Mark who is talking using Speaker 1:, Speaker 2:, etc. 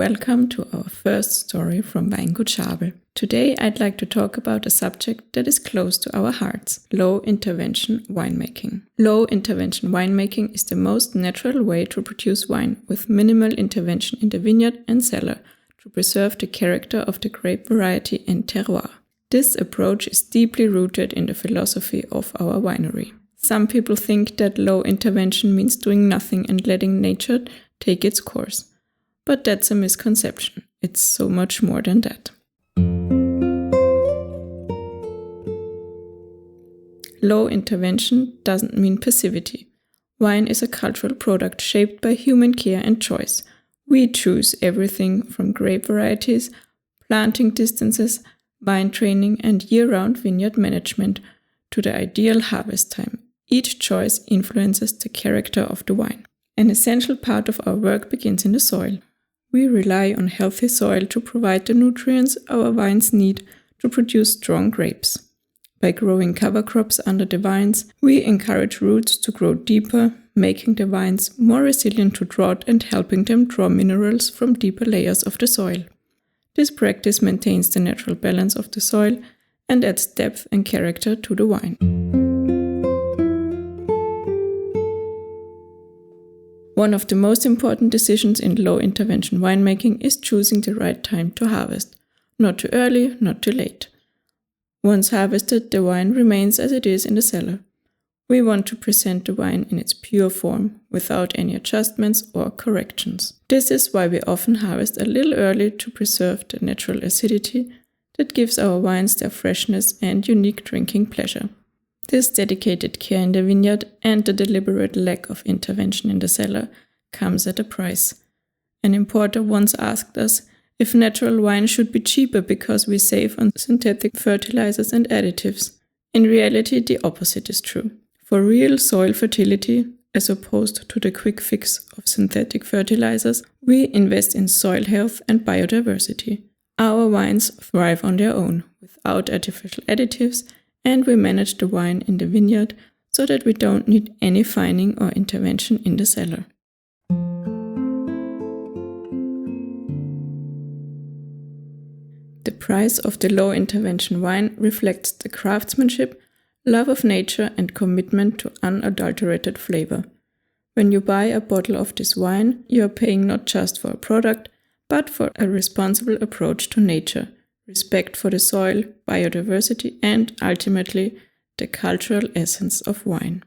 Speaker 1: welcome to our first story from Weingut Schabl. Today I'd like to talk about a subject that is close to our hearts: low-intervention winemaking. Low-intervention winemaking is the most natural way to produce wine with minimal intervention in the vineyard and cellar to preserve the character of the grape variety and terroir. This approach is deeply rooted in the philosophy of our winery. Some people think that low intervention means doing nothing and letting nature take its course. But that's a misconception. It's so much more than that. Low intervention doesn't mean passivity. Wine is a cultural product shaped by human care and choice. We choose everything from grape varieties, planting distances, vine training, and year-round vineyard management to the ideal harvest time. Each choice influences the character of the wine. An essential part of our work begins in the soil. We rely on healthy soil to provide the nutrients our vines need to produce strong grapes. By growing cover crops under the vines, we encourage roots to grow deeper, making the vines more resilient to drought and helping them draw minerals from deeper layers of the soil. This practice maintains the natural balance of the soil and adds depth and character to the wine. One of the most important decisions in low-intervention winemaking is choosing the right time to harvest. Not too early, not too late. Once harvested, the wine remains as it is in the cellar. We want to present the wine in its pure form, without any adjustments or corrections. This is why we often harvest a little early to preserve the natural acidity that gives our wines their freshness and unique drinking pleasure. This dedicated care in the vineyard and the deliberate lack of intervention in the cellar comes at a price. An importer once asked us if natural wine should be cheaper because we save on synthetic fertilizers and additives. In reality, the opposite is true. For real soil fertility, as opposed to the quick fix of synthetic fertilizers, we invest in soil health and biodiversity. Our wines thrive on their own, without artificial additives, and we manage the wine in the vineyard so that we don't need any fining or intervention in the cellar. The price of the low-intervention wine reflects the craftsmanship, love of nature, and commitment to unadulterated flavor. When you buy a bottle of this wine, you are paying not just for a product, but for a responsible approach to nature, respect for the soil, biodiversity, and ultimately the cultural essence of wine.